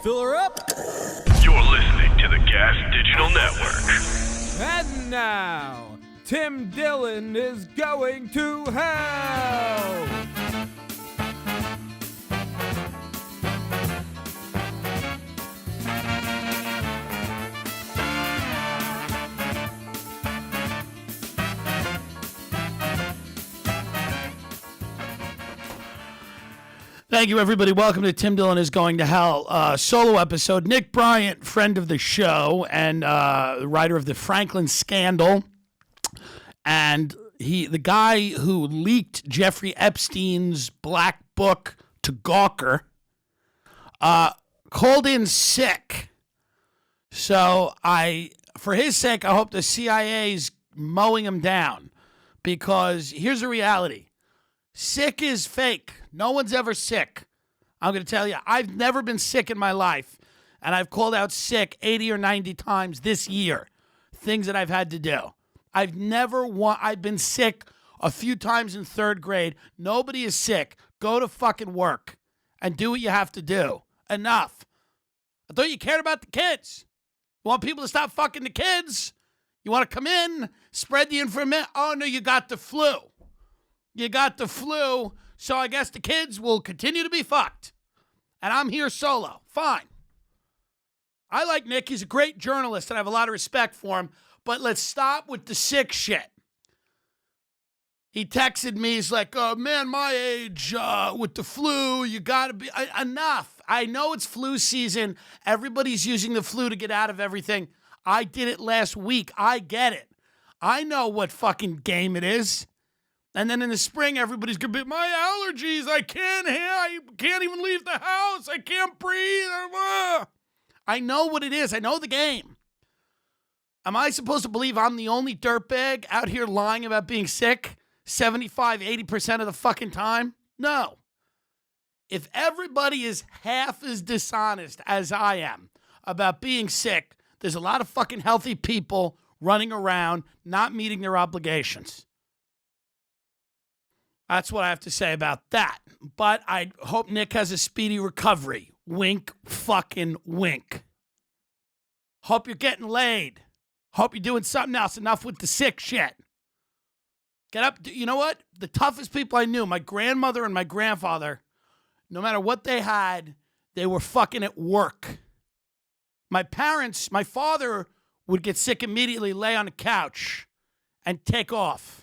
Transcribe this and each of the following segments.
Fill her up. You're listening to the Gas Digital Network. And now, Tim Dillon is going to hell. Thank you, everybody. Welcome to Tim Dillon is Going to Hell, solo episode. Nick Bryant, friend of the show and writer of the Franklin Scandal, and the guy who leaked Jeffrey Epstein's black book to Gawker, called in sick. So for his sake, I hope the CIA's mowing him down, because here's the reality. Sick is fake. No one's ever sick. I'm going to tell you, I've never been sick in my life, and I've called out sick 80 or 90 times this year, things that I've had to do. I've been sick a few times in third grade. Nobody is sick. Go to fucking work and do what you have to do. Enough. I thought you cared about the kids. You want people to stop fucking the kids? You want to come in, spread the information? Oh, no, you got the flu. You got the flu, so I guess the kids will continue to be fucked. And I'm here solo. Fine. I like Nick. He's a great journalist, and I have a lot of respect for him. But let's stop with the sick shit. He texted me. He's like, oh, man, my age with the flu, you got to be... enough. I know it's flu season. Everybody's using the flu to get out of everything. I did it last week. I get it. I know what fucking game it is. And then in the spring, everybody's going to be, my allergies, I can't even leave the house. I can't breathe. I know what it is. I know the game. Am I supposed to believe I'm the only dirtbag out here lying about being sick 75, 80% of the fucking time? No. If everybody is half as dishonest as I am about being sick, there's a lot of fucking healthy people running around not meeting their obligations. That's what I have to say about that. But I hope Nick has a speedy recovery. Wink, fucking wink. Hope you're getting laid. Hope you're doing something else. Enough with the sick shit. Get up. You know what? The toughest people I knew, my grandmother and my grandfather, no matter what they had, they were fucking at work. My father would get sick immediately, lay on the couch, and take off.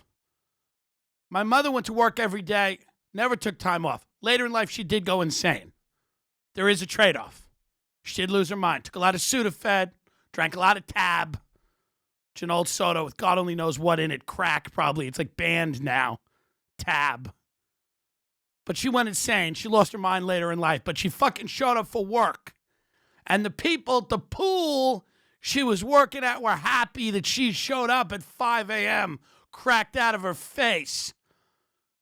My mother went to work every day, never took time off. Later in life, she did go insane. There is a trade-off. She did lose her mind. Took a lot of Sudafed, drank a lot of Tab. It's an old soda with God only knows what in it. Crack, probably. It's like banned now. Tab. But she went insane. She lost her mind later in life. But she fucking showed up for work. And the people at the pool she was working at were happy that she showed up at 5 a.m., cracked out of her face,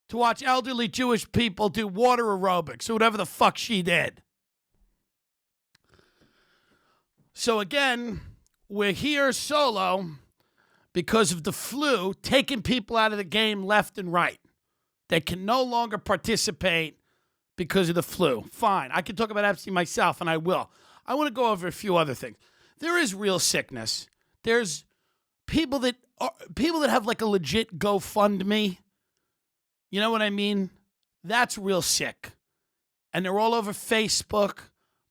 to watch elderly Jewish people do water aerobics or whatever the fuck she did. So again, we're here solo because of the flu taking people out of the game left and right. They can no longer participate because of the flu. Fine, I can talk about Epstein myself, and I will. I want to go over a few other things. There is real sickness. There's people that have like a legit GoFundMe. You know what I mean? That's real sick. And they're all over Facebook.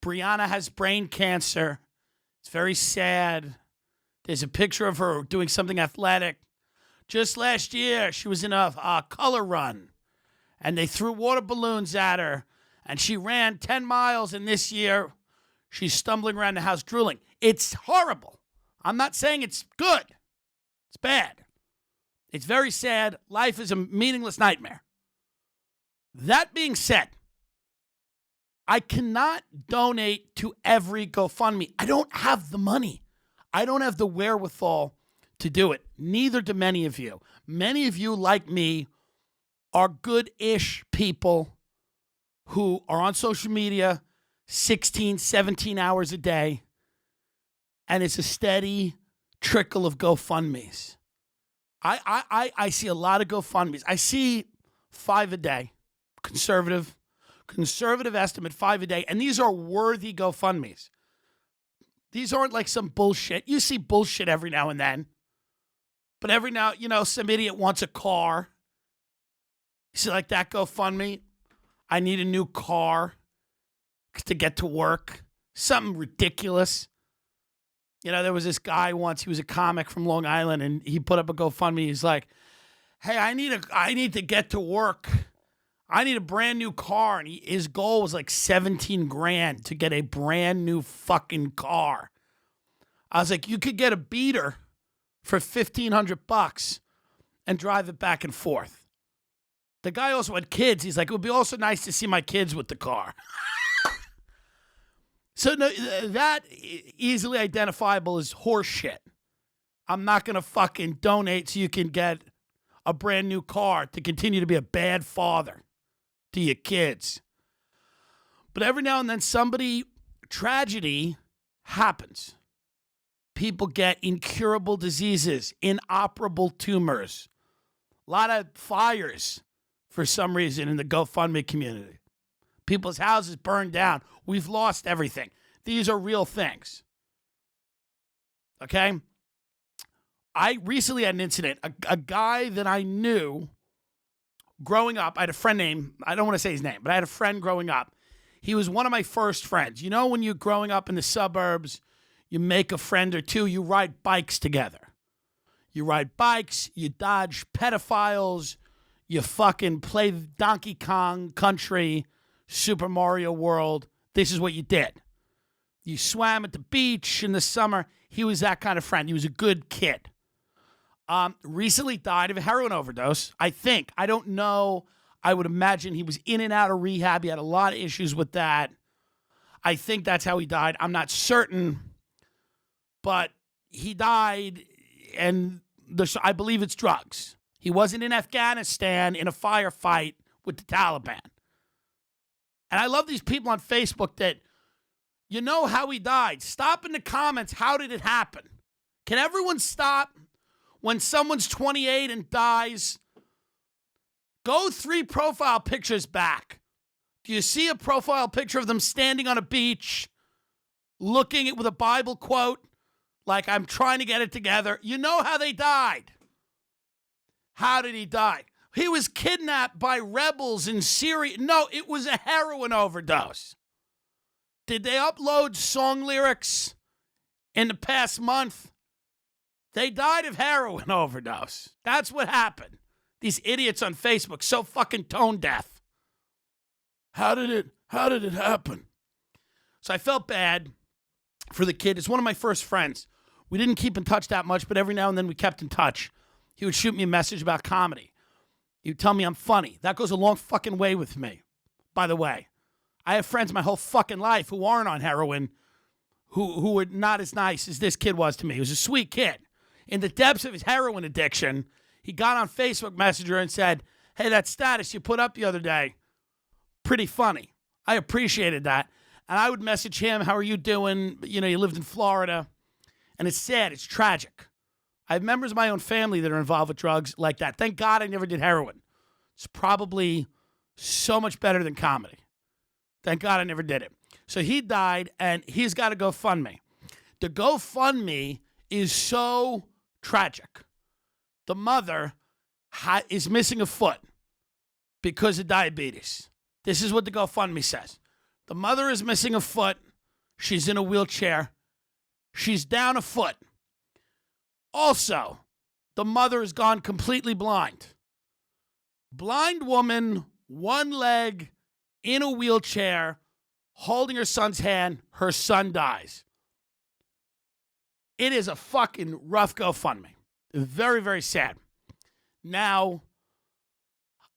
Brianna has brain cancer. It's very sad. There's a picture of her doing something athletic. Just last year, she was in a color run. And they threw water balloons at her. And she ran 10 miles. And this year, she's stumbling around the house drooling. It's horrible. I'm not saying it's good. It's bad. It's very sad. Life is a meaningless nightmare. That being said, I cannot donate to every GoFundMe. I don't have the money. I don't have the wherewithal to do it. Neither do many of you. Many of you, like me, are good-ish people who are on social media 16, 17 hours a day, and it's a steady trickle of GoFundMes. I see a lot of GoFundMes. I see 5 a day. Conservative Conservative estimate, 5 a day. And these are worthy GoFundMes. These aren't like some bullshit. You see bullshit every now and then. But every now, some idiot wants a car. You see like that GoFundMe? I need a new car to get to work. Something ridiculous. There was this guy once, he was a comic from Long Island, and he put up a GoFundMe. He's like, hey, I need to get to work. I need a brand new car. And his goal was like 17 grand to get a brand new fucking car. I was like, you could get a beater for $1,500 and drive it back and forth. The guy also had kids. He's like, it would be also nice to see my kids with the car. So no, that easily identifiable as horse shit. I'm not going to fucking donate so you can get a brand new car to continue to be a bad father to your kids. But every now and then tragedy happens. People get incurable diseases, inoperable tumors, a lot of fires for some reason in the GoFundMe community. People's houses burned down. We've lost everything. These are real things. Okay? I recently had an incident. A guy that I knew growing up, I had a friend named, I don't want to say his name, but I had a friend growing up. He was one of my first friends. When you're growing up in the suburbs, you make a friend or two, you ride bikes together. You ride bikes, you dodge pedophiles, you fucking play Donkey Kong Country, Super Mario World. This is what you did. You swam at the beach in the summer. He was that kind of friend. He was a good kid. Recently died of a heroin overdose, I think. I don't know. I would imagine he was in and out of rehab. He had a lot of issues with that. I think that's how he died. I'm not certain. But he died, and I believe it's drugs. He wasn't in Afghanistan in a firefight with the Taliban. And I love these people on Facebook that, how he died. Stop in the comments. How did it happen? Can everyone stop when someone's 28 and dies? Go 3 profile pictures back. Do you see a profile picture of them standing on a beach, looking at with a Bible quote, like I'm trying to get it together? You know how they died. How did he die? He was kidnapped by rebels in Syria. No, it was a heroin overdose. Did they upload song lyrics in the past month? They died of heroin overdose. That's what happened. These idiots on Facebook, so fucking tone deaf. How did it happen? So I felt bad for the kid. It's one of my first friends. We didn't keep in touch that much, but every now and then we kept in touch. He would shoot me a message about comedy. He would tell me I'm funny. That goes a long fucking way with me, by the way. I have friends my whole fucking life who aren't on heroin, who are not as nice as this kid was to me. He was a sweet kid. In the depths of his heroin addiction, he got on Facebook Messenger and said, hey, that status you put up the other day, pretty funny. I appreciated that. And I would message him, how are you doing? You lived in Florida. And it's sad. It's tragic. I have members of my own family that are involved with drugs like that. Thank God I never did heroin. It's probably so much better than comedy. Thank God I never did it. So he died, and he's got a GoFundMe. The GoFundMe is so tragic. The mother is missing a foot because of diabetes. This is what the GoFundMe says. The mother is missing a foot. She's in a wheelchair. She's down a foot. Also, the mother has gone completely blind. Blind woman, one leg, in a wheelchair, holding her son's hand. Her son dies. It is a fucking rough GoFundMe. Very, very sad. Now,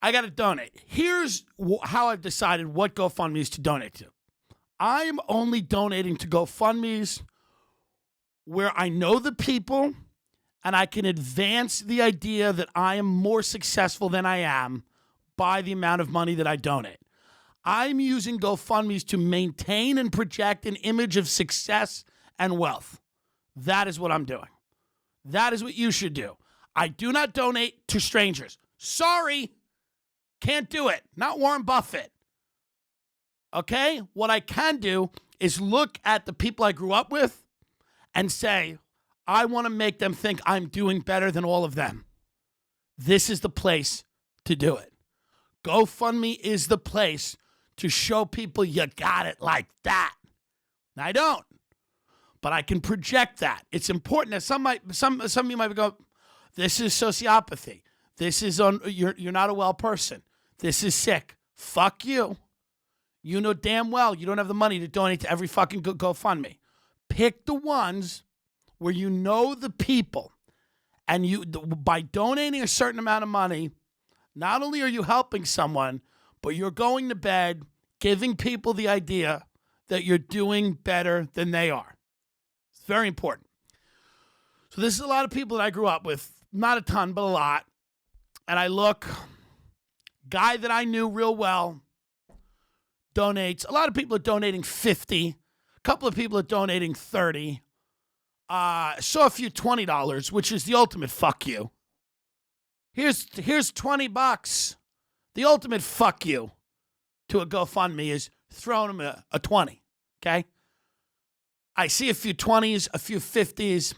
I got to donate. Here's how I've decided what GoFundMes to donate to. I'm only donating to GoFundMes where I know the people and I can advance the idea that I am more successful than I am by the amount of money that I donate. I'm using GoFundMes to maintain and project an image of success and wealth. That is what I'm doing. That is what you should do. I do not donate to strangers. Sorry. Can't do it. Not Warren Buffett. Okay? What I can do is look at the people I grew up with and say, I want to make them think I'm doing better than all of them. This is the place to do it. GoFundMe is the place to show people you got it like that. I don't, but I can project that. It's important that some of you might go, this is sociopathy. This is you're not a well person. This is sick. Fuck you. You know damn well you don't have the money to donate to every fucking GoFundMe. Pick the ones where you know the people, and by donating a certain amount of money, not only are you helping someone, but you're going to bed giving people the idea that you're doing better than they are. It's very important. So this is a lot of people that I grew up with, not a ton, but a lot. And I look, guy that I knew real well donates. A lot of people are donating 50. A couple of people are donating 30. Saw a few $20, which is the ultimate fuck you. Here's $20. The ultimate fuck you to a GoFundMe is throwing them a 20, okay? I see a few 20s, a few 50s.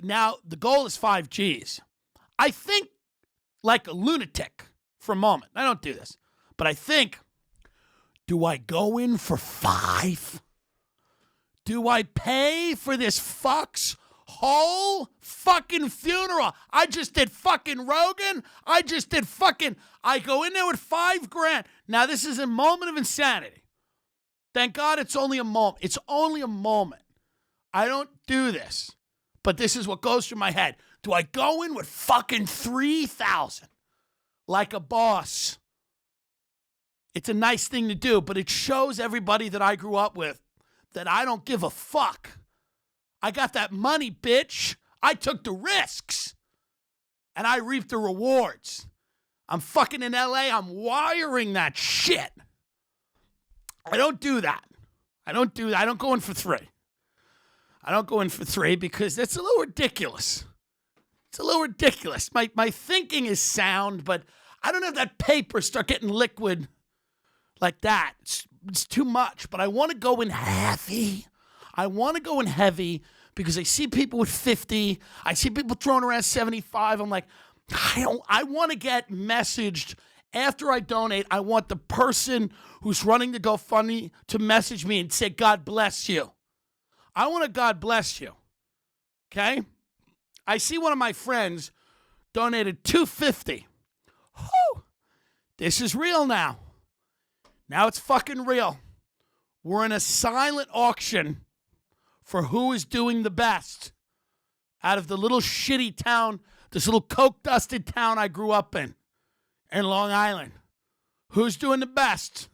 Now the goal is 5 Gs. I think like a lunatic for a moment. I don't do this, but I think, do I go in for 5? Do I pay for this fuck's whole fucking funeral? I just did fucking Rogan. I go in there with $5,000. Now, this is a moment of insanity. Thank God it's only a moment. It's only a moment. I don't do this, but this is what goes through my head. Do I go in with fucking $3,000 like a boss? It's a nice thing to do, but it shows everybody that I grew up with that I don't give a fuck. I got that money, bitch. I took the risks, and I reaped the rewards. I'm fucking in LA. I'm wiring that shit. I don't do that. I don't go in for 3. I don't go in for 3 because that's a little ridiculous. It's a little ridiculous. My thinking is sound, but I don't have that paper start getting liquid like that. It's too much, but I want to go in heavy. Because I see people with 50. I see people throwing around 75. I'm like, I want to get messaged after I donate. I want the person who's running the GoFundMe to message me and say, God bless you. I want to God bless you. Okay? I see one of my friends donated $250. Whew. This is real now. Now it's fucking real. We're in a silent auction for who is doing the best out of the little shitty town, this little coke-dusted town I grew up in Long Island. Who's doing the best?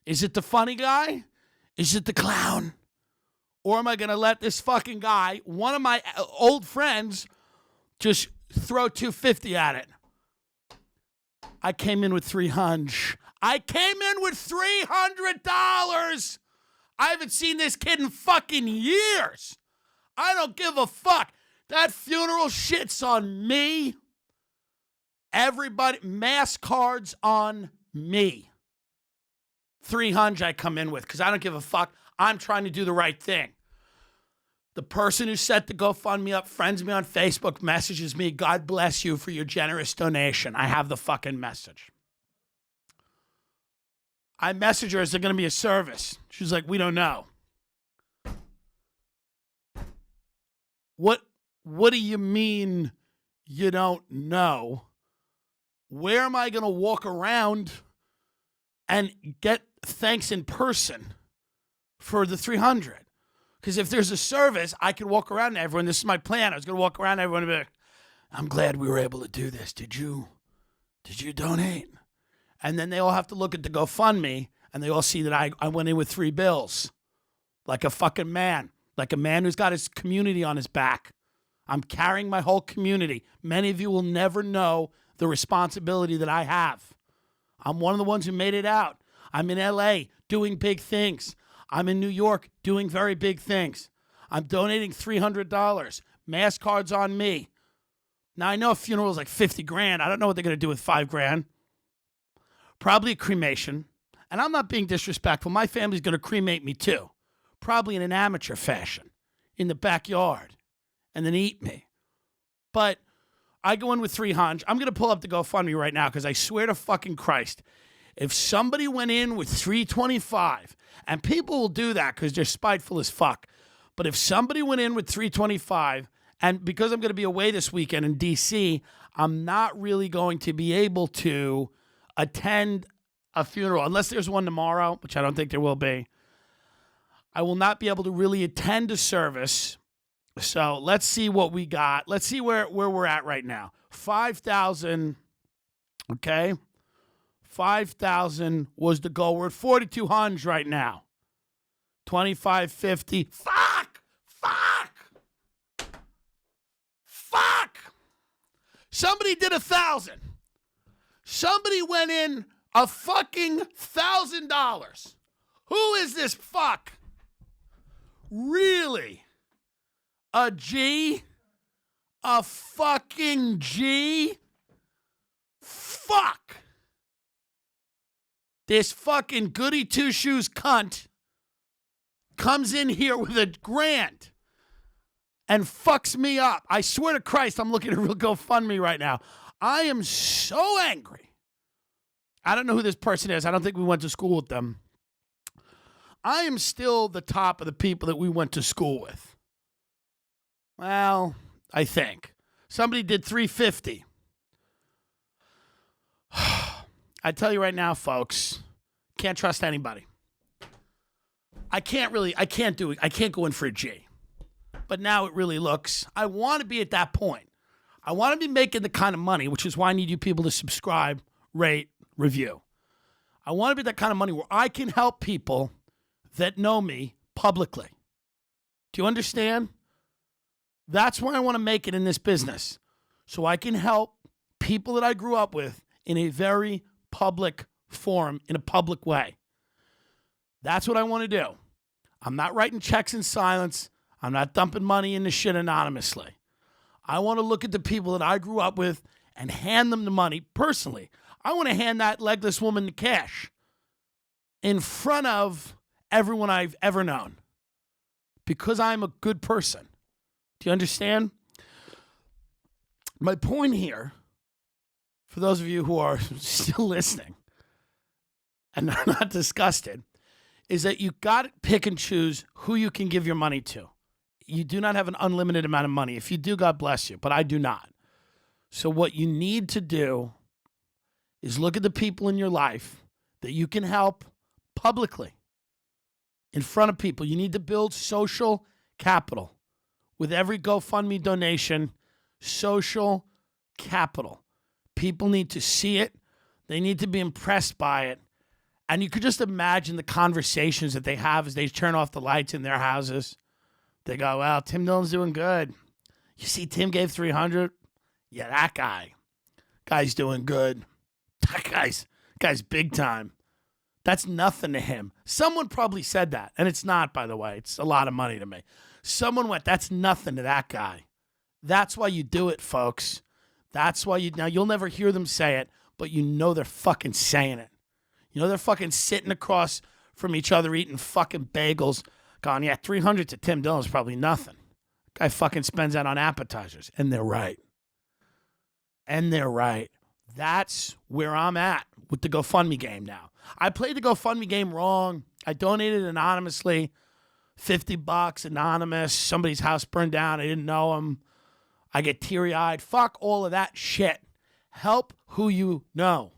Is it the funny guy? Is it the clown? Or am I going to let this fucking guy, one of my old friends, just throw $250 at it? I came in with $300. I haven't seen this kid in fucking years. I don't give a fuck. That funeral shit's on me. Everybody, mass cards on me. $300 I come in with because I don't give a fuck. I'm trying to do the right thing. The person who set the GoFundMe up, friends me on Facebook, messages me, God bless you for your generous donation. I have the fucking message. I message her, is there going to be a service? She's like, we don't know. What do you mean you don't know? Where am I going to walk around and get thanks in person for the $300? Because if there's a service, I could walk around to everyone. This is my plan. I was going to walk around to everyone and be like, I'm glad we were able to do this. Did you donate? And then they all have to look at the GoFundMe, and they all see that I went in with $3 like a fucking man, like a man who's got his community on his back. I'm carrying my whole community. Many of you will never know the responsibility that I have. I'm one of the ones who made it out. I'm in LA doing big things. I'm in New York doing very big things. I'm donating $300. Mass cards on me. Now, I know a funeral is like $50,000. I don't know what they're going to do with $5,000. Probably a cremation. And I'm not being disrespectful. My family's going to cremate me too, probably in an amateur fashion, in the backyard, and then eat me. But I go in with 300. I'm going to pull up the GoFundMe right now because I swear to fucking Christ, if somebody went in with 325, and people will do that because they're spiteful as fuck, but if somebody went in with 325, and because I'm going to be away this weekend in D.C., I'm not really going to be able to attend a funeral, unless there's one tomorrow, which I don't think there will be. I will not be able to really attend a service. So let's see what we got. Let's see where we're at right now. 5,000, okay? 5,000 was the goal. We're at 4,200 right now. 2,550. Fuck! Somebody did 1,000. Somebody went in a fucking $1,000. Who is this fuck? Really? A G? A fucking G? Fuck. This fucking goody two-shoes cunt comes in here with $1,000 and fucks me up. I swear to Christ, I'm looking at real GoFundMe right now. I am so angry. I don't know who this person is. I don't think we went to school with them. I am still the top of the people that we went to school with. Well, I think. Somebody did 350. I tell you right now, folks, can't trust anybody. I can't do it. I can't go in for a G. But now it really looks, I want to be at that point. I want to be making the kind of money, which is why I need you people to subscribe, rate, review. I want to be that kind of money where I can help people that know me publicly. Do you understand? That's where I want to make it in this business. So I can help people that I grew up with in a very public forum, in a public way. That's what I want to do. I'm not writing checks in silence. I'm not dumping money into shit anonymously. I want to look at the people that I grew up with and hand them the money personally. I want to hand that legless woman the cash in front of everyone I've ever known because I'm a good person. Do you understand? My point here, for those of you who are still listening and are not disgusted, is that you got to pick and choose who you can give your money to. You do not have an unlimited amount of money. If you do, God bless you, but I do not. So what you need to do is look at the people in your life that you can help publicly in front of people. You need to build social capital. With every GoFundMe donation, social capital. People need to see it. They need to be impressed by it. And you could just imagine the conversations that they have as they turn off the lights in their houses. They go, well, Tim Dillon's doing good. You see, Tim gave 300. Yeah, that guy's doing good. That guy's big time. That's nothing to him. Someone probably said that, and it's not, by the way. It's a lot of money to me. Someone went, that's nothing to that guy. That's why you do it, folks. That's why now you'll never hear them say it, but you know they're fucking saying it. You know they're fucking sitting across from each other eating fucking bagels, going, yeah, 300 to Tim Dillon's probably nothing. Guy fucking spends that on appetizers. And they're right. That's where I'm at with the GoFundMe game now. I played the GoFundMe game wrong. I donated anonymously, $50 anonymous. Somebody's house burned down. I didn't know him. I get teary-eyed. Fuck all of that shit. Help who you know.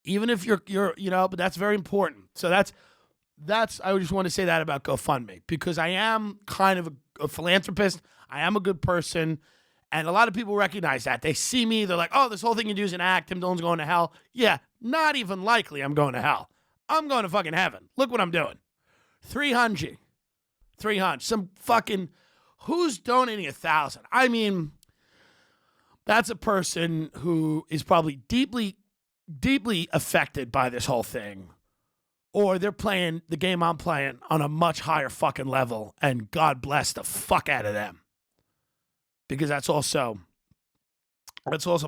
Even if you're but that's very important. So that's I just want to say that about GoFundMe because I am kind of a philanthropist. I am a good person. And a lot of people recognize that. They see me. They're like, oh, this whole thing you do is an act. Tim Dillon's going to hell. Yeah, not even likely I'm going to hell. I'm going to fucking heaven. Look what I'm doing. 300. Some fucking, who's donating 1,000? I mean, that's a person who is probably deeply, deeply affected by this whole thing. Or they're playing the game I'm playing on a much higher fucking level. And God bless the fuck out of them. Because that's also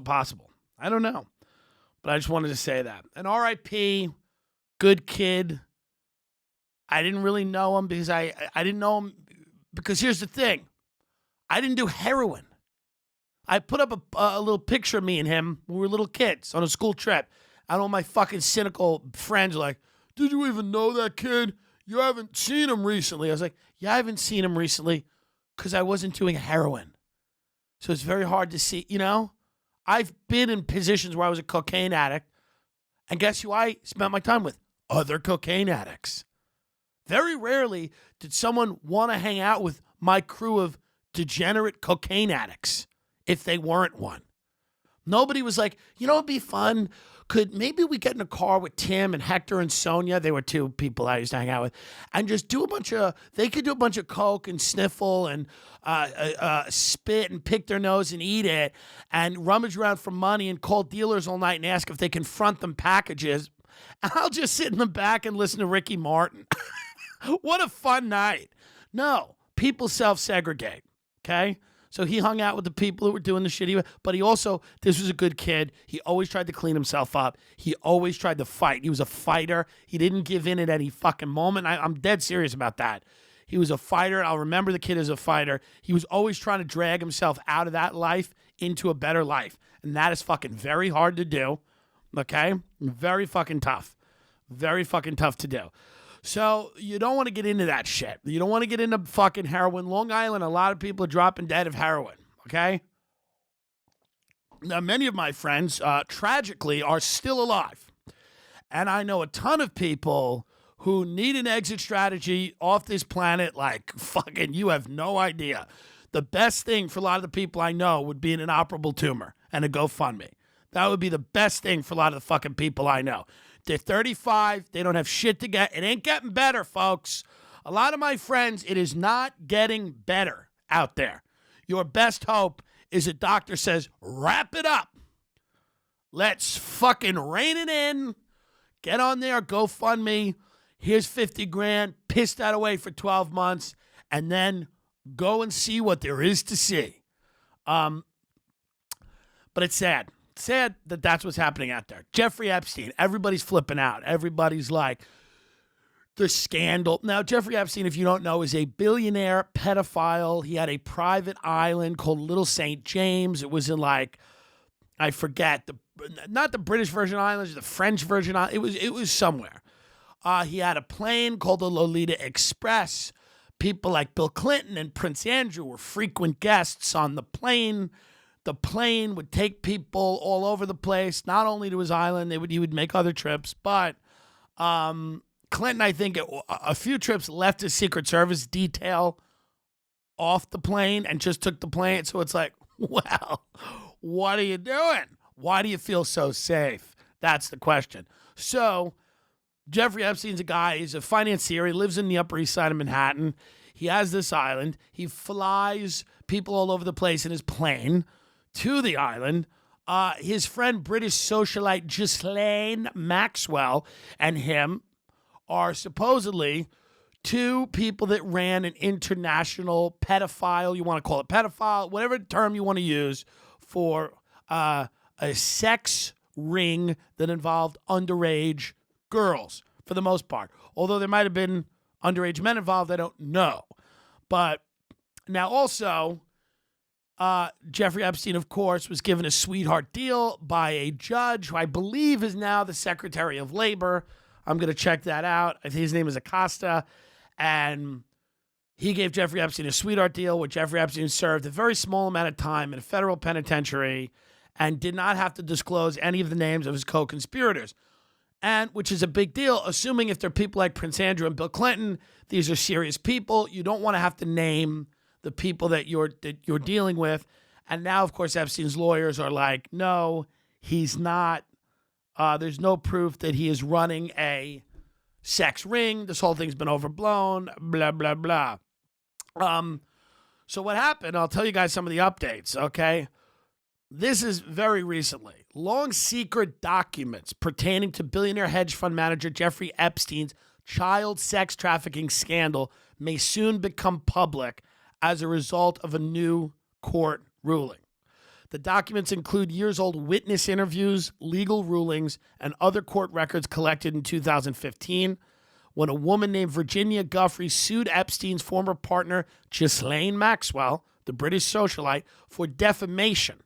possible. I don't know. But I just wanted to say that. And R.I.P. good kid. I didn't really know him because I didn't know him because here's the thing. I didn't do heroin. I put up a little picture of me and him when we were little kids on a school trip. And all my fucking cynical friends are like, did you even know that kid? You haven't seen him recently. I was like, yeah, I haven't seen him recently because I wasn't doing heroin. So it's very hard to see, you know? I've been in positions where I was a cocaine addict. And guess who I spent my time with? Other cocaine addicts. Very rarely did someone want to hang out with my crew of degenerate cocaine addicts if they weren't one. Nobody was like, you know, it'd be fun. Could maybe we get in a car with Tim and Hector and Sonia? They were two people I used to hang out with. And just do they could do a bunch of coke and sniffle and spit and pick their nose and eat it and rummage around for money and call dealers all night and ask if they can front them packages. And I'll just sit in the back and listen to Ricky Martin. What a fun night. No, people self-segregate, okay? So he hung out with the people who were doing the shit. But he also, this was a good kid. He always tried to clean himself up. He always tried to fight. He was a fighter. He didn't give in at any fucking moment. I'm dead serious about that. He was a fighter. I'll remember the kid as a fighter. He was always trying to drag himself out of that life into a better life. And that is fucking very hard to do, okay? Very fucking tough. Very fucking tough to do. So you don't want to get into that shit. You don't want to get into fucking heroin. Long Island, a lot of people are dropping dead of heroin, okay? Now, many of my friends, tragically, are still alive. And I know a ton of people who need an exit strategy off this planet like fucking you have no idea. The best thing for a lot of the people I know would be an inoperable tumor and a GoFundMe. That would be the best thing for a lot of the fucking people I know. They're 35. They don't have shit to get. It ain't getting better, folks. A lot of my friends, it is not getting better out there. Your best hope is a doctor says, wrap it up. Let's fucking rein it in. Get on there, GoFundMe. Here's 50 grand. Piss that away for 12 months. And then go and see what there is to see. But it's sad. Sad that that's what's happening out there. Jeffrey Epstein, everybody's flipping out. Everybody's like, the scandal. Now, Jeffrey Epstein, if you don't know, is a billionaire pedophile. He had a private island called Little St. James. It was in like, I forget, not the British Virgin Islands, the French Virgin Islands. It was somewhere. He had a plane called the Lolita Express. People like Bill Clinton and Prince Andrew were frequent guests on the plane. The plane would take people all over the place, not only to his island. He would make other trips. But Clinton, I think, a few trips left his Secret Service detail off the plane and just took the plane. So it's like, well, what are you doing? Why do you feel so safe? That's the question. So Jeffrey Epstein's a guy. He's a financier. He lives in the Upper East Side of Manhattan. He has this island. He flies people all over the place in his plane to the island. His friend, British socialite Ghislaine Maxwell, and him are supposedly two people that ran an international pedophile, you want to call it pedophile, whatever term you want to use, for a sex ring that involved underage girls, for the most part. Although there might have been underage men involved, I don't know. But now also, Jeffrey Epstein, of course, was given a sweetheart deal by a judge who I believe is now the Secretary of Labor. I'm going to check that out. I think his name is Acosta. And he gave Jeffrey Epstein a sweetheart deal where Jeffrey Epstein served a very small amount of time in a federal penitentiary and did not have to disclose any of the names of his co-conspirators. And which is a big deal, assuming if they're people like Prince Andrew and Bill Clinton, these are serious people. You don't want to have to name the people that you're dealing with. And now, of course, Epstein's lawyers are like, no, he's not. There's no proof that he is running a sex ring. This whole thing's been overblown, blah, blah, blah. So what happened, I'll tell you guys some of the updates, okay? This is very recently. Long secret documents pertaining to billionaire hedge fund manager Jeffrey Epstein's child sex trafficking scandal may soon become public as a result of a new court ruling. The documents include years-old witness interviews, legal rulings, and other court records collected in 2015 when a woman named Virginia Guffrey sued Epstein's former partner, Ghislaine Maxwell, the British socialite, for defamation,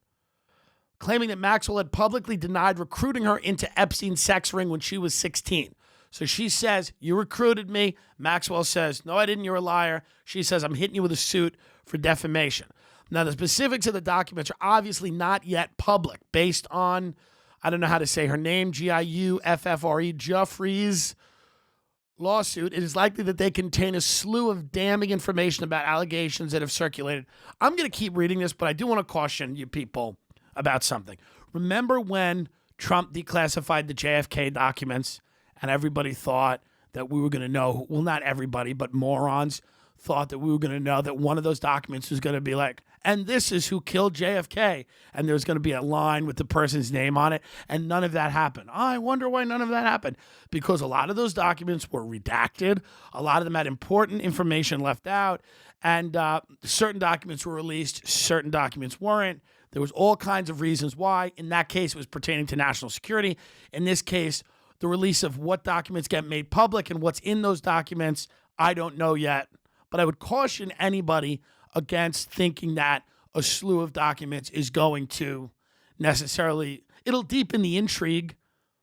claiming that Maxwell had publicly denied recruiting her into Epstein's sex ring when she was 16. So she says, you recruited me. Maxwell says, no, I didn't. You're a liar. She says, I'm hitting you with a suit for defamation. Now, the specifics of the documents are obviously not yet public based on, I don't know how to say her name, Giuffre, Jeffrey's lawsuit. It is likely that they contain a slew of damning information about allegations that have circulated. I'm going to keep reading this, but I do want to caution you people about something. Remember when Trump declassified the JFK documents and everybody thought that we were going to know, well, not everybody, but morons thought that we were going to know that one of those documents was going to be like, and this is who killed JFK. And there's going to be a line with the person's name on it. And none of that happened. I wonder why none of that happened. Because a lot of those documents were redacted. A lot of them had important information left out. And certain documents were released. Certain documents weren't. There was all kinds of reasons why. In that case, it was pertaining to national security. In this case, the release of what documents get made public and what's in those documents, I don't know yet. But I would caution anybody against thinking that a slew of documents is going to necessarily, it'll deepen the intrigue,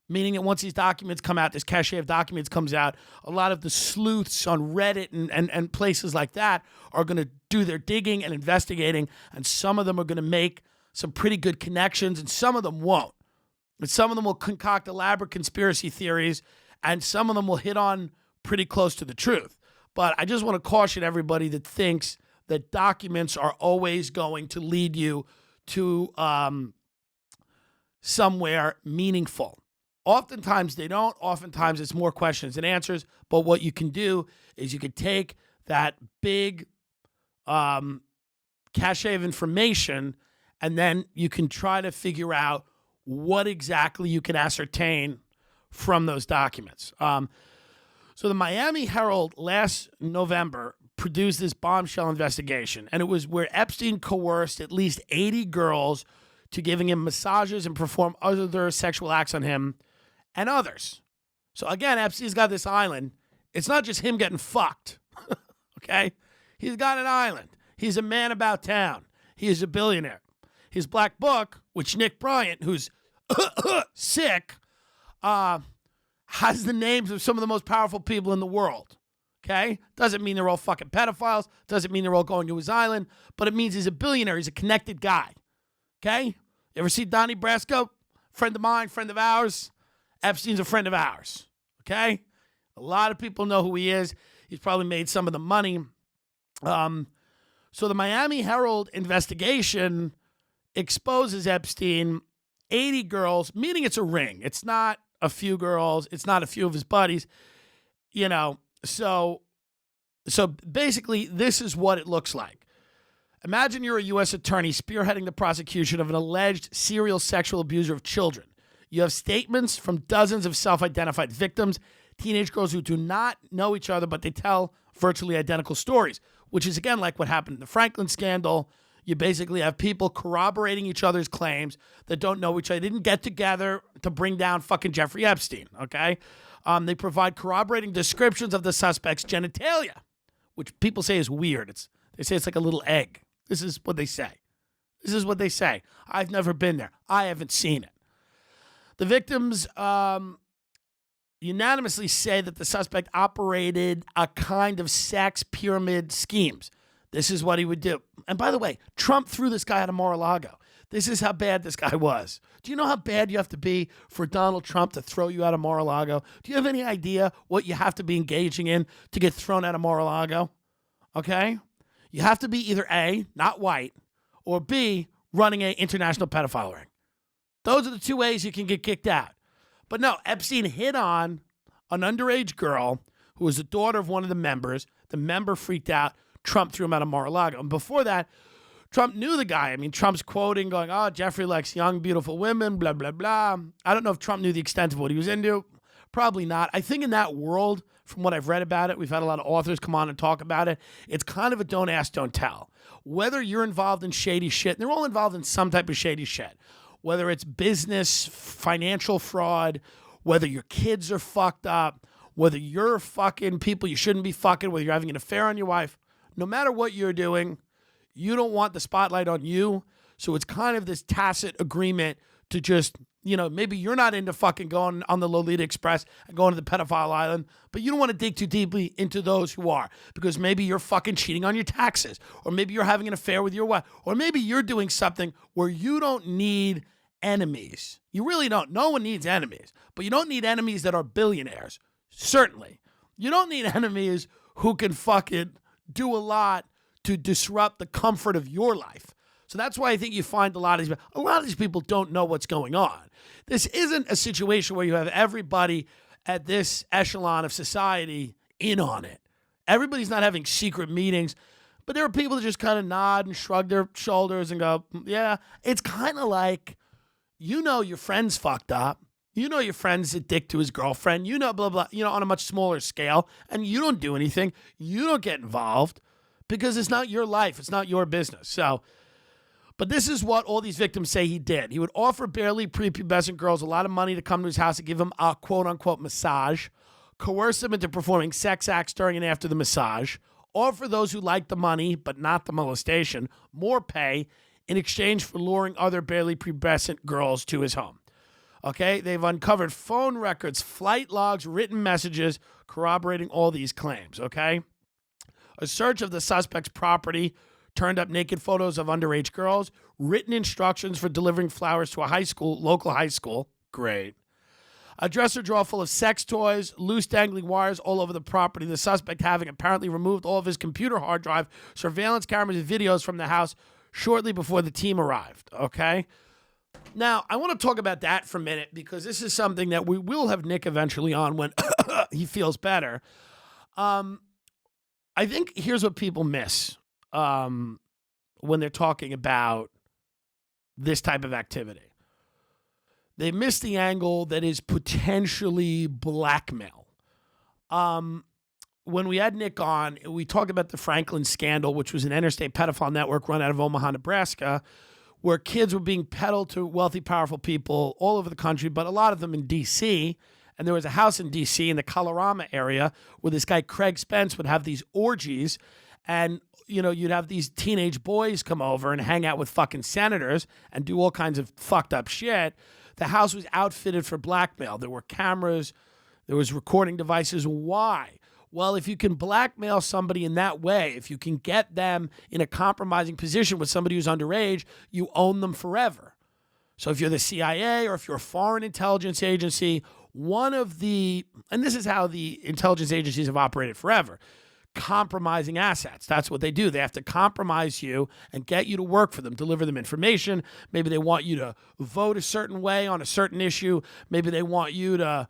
meaning that once these documents come out, this cache of documents comes out, a lot of the sleuths on Reddit and places like that are going to do their digging and investigating, and some of them are going to make some pretty good connections, and some of them won't. And some of them will concoct elaborate conspiracy theories, and some of them will hit on pretty close to the truth. But I just want to caution everybody that thinks that documents are always going to lead you to somewhere meaningful. Oftentimes they don't. Oftentimes it's more questions than answers. But what you can do is you can take that big cache of information and then you can try to figure out what exactly you can ascertain from those documents. So the Miami Herald last November produced this bombshell investigation, and it was where Epstein coerced at least 80 girls to giving him massages and perform other sexual acts on him and others. So again, Epstein's got this island. It's not just him getting fucked, okay? He's got an island. He's a man about town. He is a billionaire. His black book, which Nick Bryant, who's sick, has the names of some of the most powerful people in the world, okay? Doesn't mean they're all fucking pedophiles. Doesn't mean they're all going to his island. But it means he's a billionaire. He's a connected guy, okay? You ever see Donnie Brasco? Friend of mine, friend of ours. Epstein's a friend of ours, okay? A lot of people know who he is. He's probably made some of the money. So the Miami Herald investigation exposes Epstein, 80 girls, meaning it's a ring. It's not a few girls. It's not a few of his buddies, you know. So basically, this is what it looks like. Imagine you're a U.S. attorney spearheading the prosecution of an alleged serial sexual abuser of children. You have statements from dozens of self-identified victims, teenage girls who do not know each other, but they tell virtually identical stories, which is, again, like what happened in the Franklin scandal. You basically have people corroborating each other's claims that don't know each other. They didn't get together to bring down fucking Jeffrey Epstein, okay? They provide corroborating descriptions of the suspect's genitalia, which people say is weird. They say it's like a little egg. This is what they say. This is what they say. I've never been there. I haven't seen it. The victims unanimously say that the suspect operated a kind of sex pyramid schemes. This is what he would do. And by the way, Trump threw this guy out of Mar-a-Lago. This is how bad this guy was. Do you know how bad you have to be for Donald Trump to throw you out of Mar-a-Lago? Do you have any idea what you have to be engaging in to get thrown out of Mar-a-Lago? Okay? You have to be either A, not white, or B, running an international pedophile ring. Those are the two ways you can get kicked out. But no, Epstein hit on an underage girl who was the daughter of one of the members. The member freaked out. Trump threw him out of Mar-a-Lago. And before that, Trump knew the guy. I mean, Trump's quoting, going, oh, Jeffrey likes young, beautiful women, blah, blah, blah. I don't know if Trump knew the extent of what he was into. Probably not. I think in that world, from what I've read about it, we've had a lot of authors come on and talk about it. It's kind of a don't ask, don't tell. Whether you're involved in shady shit, and they're all involved in some type of shady shit, whether it's business, financial fraud, whether your kids are fucked up, whether you're fucking people you shouldn't be fucking, whether you're having an affair on your wife, no matter what you're doing, you don't want the spotlight on you. So it's kind of this tacit agreement to just, maybe you're not into fucking going on the Lolita Express and going to the pedophile island, but you don't want to dig too deeply into those who are, because maybe you're fucking cheating on your taxes, or maybe you're having an affair with your wife, or maybe you're doing something where you don't need enemies. You really don't. No one needs enemies, but you don't need enemies that are billionaires. Certainly. You don't need enemies who can fucking do a lot to disrupt the comfort of your life. So that's why I think you find a lot of these people don't know what's going on. This isn't a situation where you have everybody at this echelon of society in on it. Everybody's not having secret meetings, but there are people that just kind of nod and shrug their shoulders and go, yeah. It's kind of like, your friend's fucked up. Your friend's a dick to his girlfriend. Blah, blah, on a much smaller scale. And you don't do anything. You don't get involved because it's not your life. It's not your business. So, but this is what all these victims say he did. He would offer barely prepubescent girls a lot of money to come to his house and give them a quote-unquote massage, coerce them into performing sex acts during and after the massage, offer those who liked the money but not the molestation more pay in exchange for luring other barely prepubescent girls to his home. Okay, they've uncovered phone records, flight logs, written messages corroborating all these claims, okay? A search of the suspect's property turned up naked photos of underage girls, written instructions for delivering flowers to a local high school. Great. A dresser drawer full of sex toys, loose dangling wires all over the property. The suspect having apparently removed all of his computer hard drive, surveillance cameras, and videos from the house shortly before the team arrived. Okay? Now, I want to talk about that for a minute because this is something that we will have Nick eventually on when he feels better. I think here's what people miss when they're talking about this type of activity. They miss the angle that is potentially blackmail. When we had Nick on, we talked about the Franklin scandal, which was an interstate pedophile network run out of Omaha, Nebraska, where kids were being peddled to wealthy, powerful people all over the country, but a lot of them in D.C., and there was a house in D.C. in the Colorama area where this guy, Craig Spence, would have these orgies, and you'd have these teenage boys come over and hang out with fucking senators and do all kinds of fucked up shit. The house was outfitted for blackmail. There were cameras. There was recording devices. Why? Well, if you can blackmail somebody in that way, if you can get them in a compromising position with somebody who's underage, you own them forever. So if you're the CIA or if you're a foreign intelligence agency, and this is how the intelligence agencies have operated forever, compromising assets. That's what they do. They have to compromise you and get you to work for them, deliver them information. Maybe they want you to vote a certain way on a certain issue. Maybe they want you to,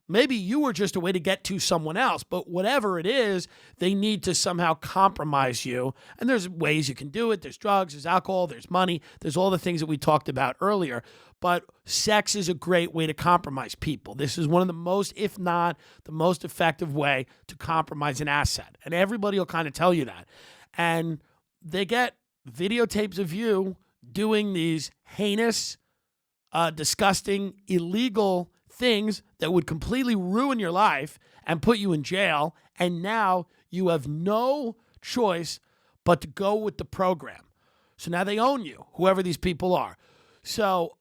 maybe you were just a way to get to someone else, but whatever it is, they need to somehow compromise you. And there's ways you can do it. There's drugs, there's alcohol, there's money, there's all the things that we talked about earlier. But sex is a great way to compromise people. This is one of the most, if not the most effective way to compromise an asset. And everybody will kind of tell you that. And they get videotapes of you doing these heinous, disgusting, illegal things that would completely ruin your life and put you in jail. And now you have no choice but to go with the program. So now they own you, whoever these people are. So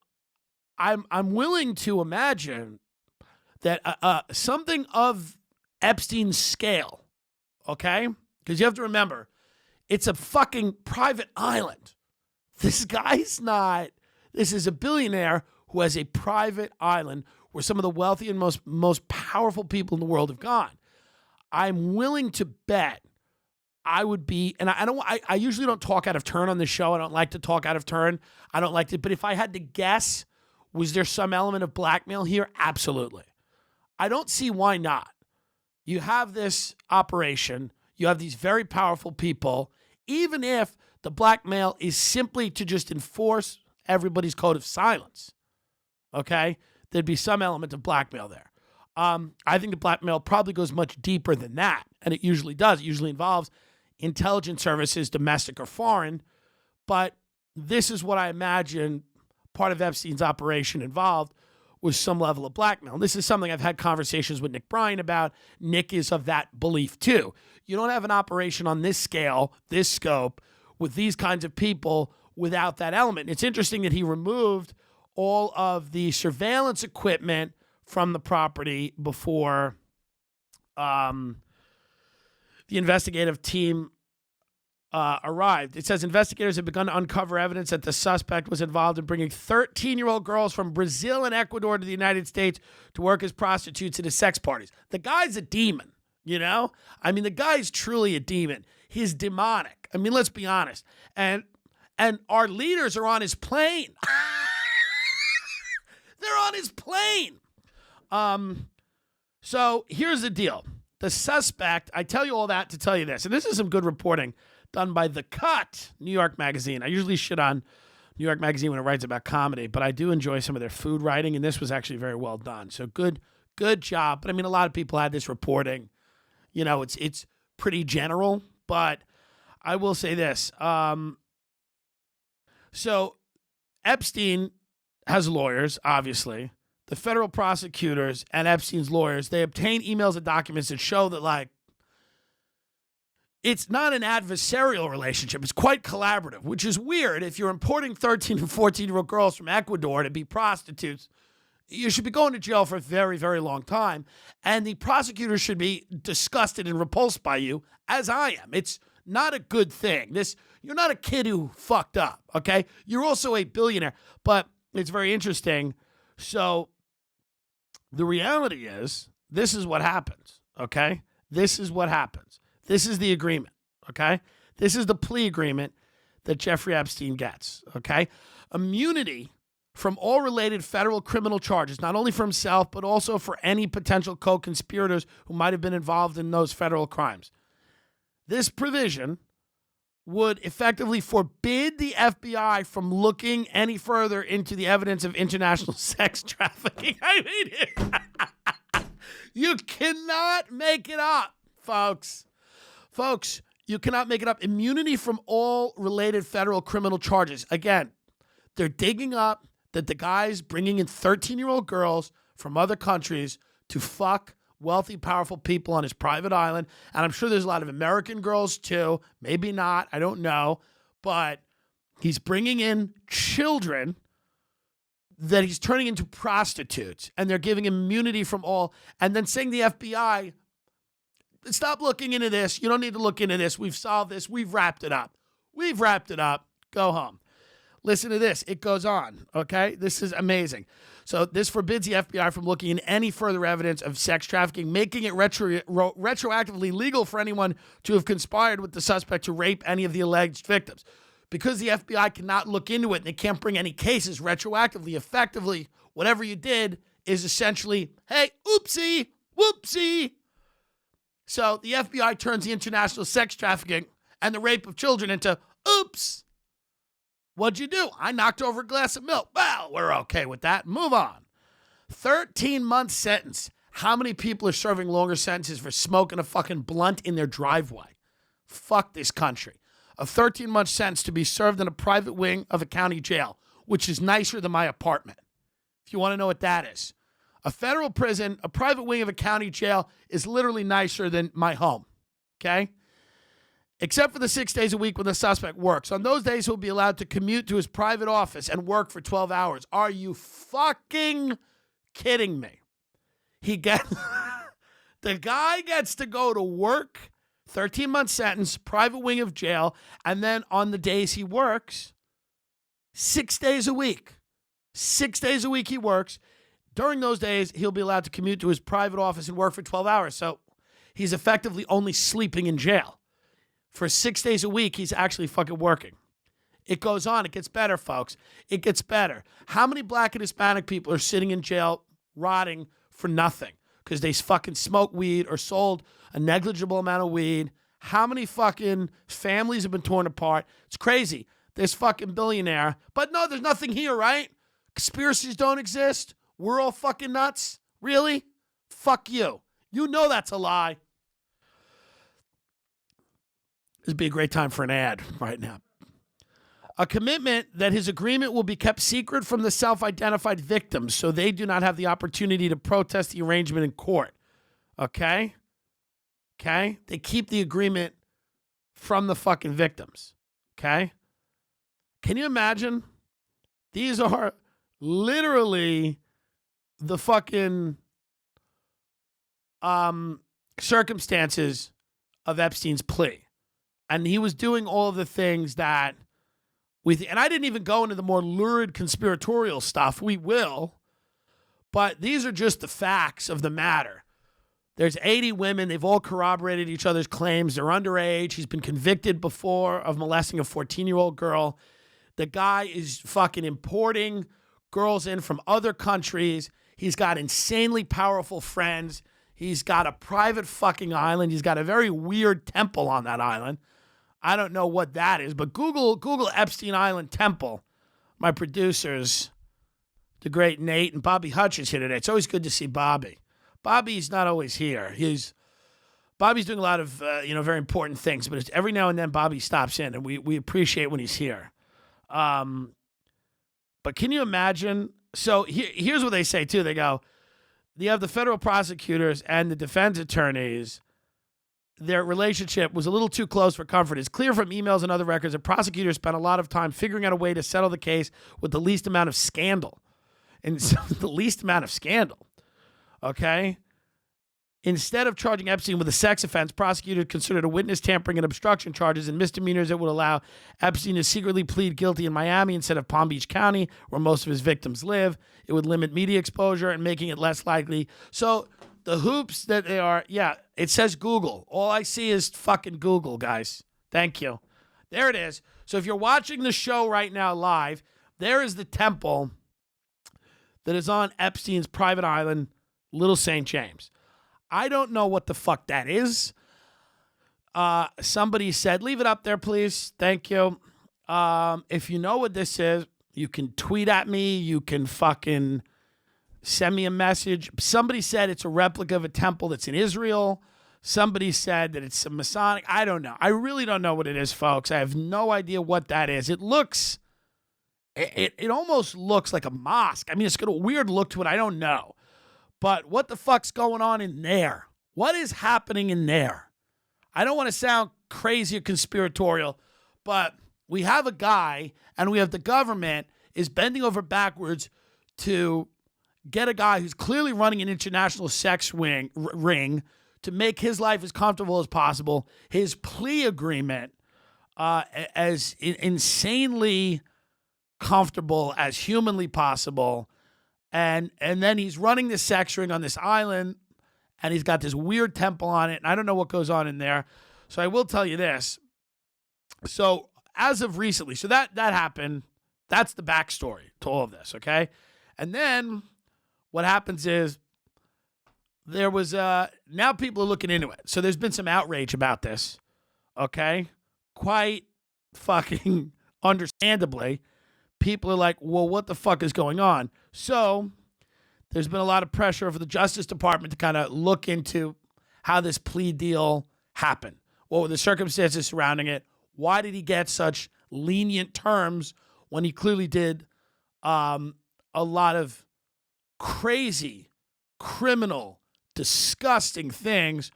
I'm willing to imagine that something of Epstein's scale, okay? Because you have to remember, it's a fucking private island. This guy's not, this is a billionaire who has a private island where some of the wealthy and most powerful people in the world have gone. I'm willing to bet I would be, and I usually don't talk out of turn on this show. I don't like to talk out of turn. I don't like to, but if I had to guess, was there some element of blackmail here? Absolutely. I don't see why not. You have this operation. You have these very powerful people. Even if the blackmail is simply to just enforce everybody's code of silence, okay, there'd be some element of blackmail there. I think the blackmail probably goes much deeper than that, and it usually does. It usually involves intelligence services, domestic or foreign, but this is what I imagine part of Epstein's operation involved was some level of blackmail. And this is something I've had conversations with Nick Bryant about. Nick is of that belief too. You don't have an operation on this scale, this scope, with these kinds of people without that element. It's interesting that he removed all of the surveillance equipment from the property before the investigative team arrived. It says investigators have begun to uncover evidence that the suspect was involved in bringing 13-year-old girls from Brazil and Ecuador to the United States to work as prostitutes at his sex parties. The guy's a demon, you know? I mean, the guy's truly a demon. He's demonic. I mean, let's be honest. And our leaders are on his plane. They're on his plane. So here's the deal. The suspect, I tell you all that to tell you this, and this is some good reporting done by The Cut, New York Magazine. I usually shit on New York Magazine when it writes about comedy, but I do enjoy some of their food writing, and this was actually very well done. So good job. But I mean, a lot of people had this reporting. You know, it's pretty general, but I will say this. So Epstein has lawyers, obviously. The federal prosecutors and Epstein's lawyers, they obtain emails and documents that show that, like, it's not an adversarial relationship. It's quite collaborative, which is weird. If you're importing 13 and 14-year-old girls from Ecuador to be prostitutes, you should be going to jail for a very, very long time. And the prosecutors should be disgusted and repulsed by you, as I am. It's not a good thing. You're not a kid who fucked up, okay? You're also a billionaire. But it's very interesting. So the reality is, this is what happens, okay? This is what happens. This is the agreement, okay? This is the plea agreement that Jeffrey Epstein gets, okay? Immunity from all related federal criminal charges, not only for himself, but also for any potential co-conspirators who might have been involved in those federal crimes. This provision would effectively forbid the FBI from looking any further into the evidence of international sex trafficking. I mean, you cannot make it up, folks. Folks, you cannot make it up. Immunity from all related federal criminal charges. Again, they're digging up that the guy's bringing in 13-year-old girls from other countries to fuck wealthy, powerful people on his private island. And I'm sure there's a lot of American girls too. Maybe not. I don't know. But he's bringing in children that he's turning into prostitutes. And they're giving him immunity from all. And then saying the FBI, stop looking into this. You don't need to look into this. We've solved this. We've wrapped it up. We've wrapped it up. Go home. Listen to this. It goes on, okay? This is amazing. So this forbids the FBI from looking into any further evidence of sex trafficking, making it retroactively legal for anyone to have conspired with the suspect to rape any of the alleged victims. Because the FBI cannot look into it and they can't bring any cases retroactively, effectively, whatever you did is essentially, hey, oopsie, whoopsie. So the FBI turns the international sex trafficking and the rape of children into, oops. What'd you do? I knocked over a glass of milk. Well, we're okay with that. Move on. 13-month sentence. How many people are serving longer sentences for smoking a fucking blunt in their driveway? Fuck this country. A 13-month sentence to be served in a private wing of a county jail, which is nicer than my apartment. If you want to know what that is. A federal prison, a private wing of a county jail is literally nicer than my home. Okay? Except for the 6 days a week when the suspect works. On those days, he'll be allowed to commute to his private office and work for 12 hours. Are you fucking kidding me? The guy gets to go to work, 13-month sentence, private wing of jail, and then on the days he works, 6 days a week. 6 days a week he works. During those days, he'll be allowed to commute to his private office and work for 12 hours. So he's effectively only sleeping in jail. For 6 days a week, he's actually fucking working. It goes on. It gets better, folks. It gets better. How many black and Hispanic people are sitting in jail rotting for nothing because they fucking smoked weed or sold a negligible amount of weed? How many fucking families have been torn apart? It's crazy. This fucking billionaire. But no, there's nothing here, right? Conspiracies don't exist. We're all fucking nuts. Really? Fuck you. You know that's a lie. This would be a great time for an ad right now. A commitment that his agreement will be kept secret from the self-identified victims so they do not have the opportunity to protest the arrangement in court. Okay? Okay? They keep the agreement from the fucking victims. Okay? Can you imagine? These are literally the fucking circumstances of Epstein's plea. And he was doing all of the things that and I didn't even go into the more lurid conspiratorial stuff. We will. But these are just the facts of the matter. There's 80 women. They've all corroborated each other's claims. They're underage. He's been convicted before of molesting a 14-year-old girl. The guy is fucking importing girls in from other countries. He's got insanely powerful friends. He's got a private fucking island. He's got a very weird temple on that island. I don't know what that is, but Google Epstein Island Temple. My producers, the great Nate and Bobby Hutch is here today. It's always good to see Bobby. Bobby's not always here. Bobby's doing a lot of very important things, but every now and then Bobby stops in, and we appreciate when he's here. But can you imagine? So here's what they say too. They go, you have the federal prosecutors and the defense attorneys. Their relationship was a little too close for comfort. It's clear from emails and other records that prosecutors spent a lot of time figuring out a way to settle the case with the least amount of scandal. Okay? Instead of charging Epstein with a sex offense, prosecutors considered a witness tampering and obstruction charges and misdemeanors that would allow Epstein to secretly plead guilty in Miami instead of Palm Beach County, where most of his victims live. It would limit media exposure and making it less likely. So the hoops that they are, it says Google. All I see is fucking Google, guys. Thank you. There it is. So if you're watching the show right now live, there is the temple that is on Epstein's private island, Little St. James. I don't know what the fuck that is. Somebody said, leave it up there, please. Thank you. If you know what this is, you can tweet at me. You can fucking send me a message. Somebody said it's a replica of a temple that's in Israel. Somebody said that it's a Masonic. I don't know. I really don't know what it is, folks. I have no idea what that is. It almost looks like a mosque. I mean, it's got a weird look to it. I don't know. But what the fuck's going on in there? What is happening in there? I don't want to sound crazy or conspiratorial, but we have a guy and we have the government is bending over backwards to get a guy who's clearly running an international sex ring to make his life as comfortable as possible. His plea agreement as insanely comfortable as humanly possible. And then he's running this sex ring on this island, and he's got this weird temple on it, and I don't know what goes on in there. So I will tell you this. So as of recently, so that happened. That's the backstory to all of this, okay? And then what happens is there was, now people are looking into it. So there's been some outrage about this, okay? Quite fucking understandably. People are like, well, what the fuck is going on? So there's been a lot of pressure for the Justice Department to kind of look into how this plea deal happened. What were the circumstances surrounding it? Why did he get such lenient terms when he clearly did a lot of crazy, criminal, disgusting things?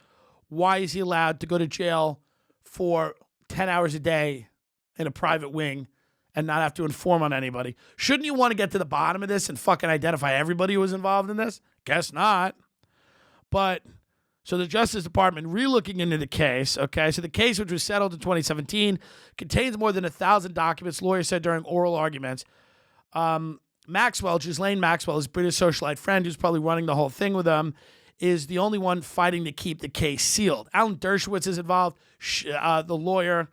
Why is he allowed to go to jail for 10 hours a day in a private wing and not have to inform on anybody? Shouldn't you want to get to the bottom of this and fucking identify everybody who was involved in this? Guess not. But so the Justice Department relooking into the case, okay? So the case, which was settled in 2017, contains more than 1,000 documents, lawyers said during oral arguments. Maxwell, Ghislaine Maxwell, his British socialite friend who's probably running the whole thing with him, is the only one fighting to keep the case sealed. Alan Dershowitz is involved, the lawyer.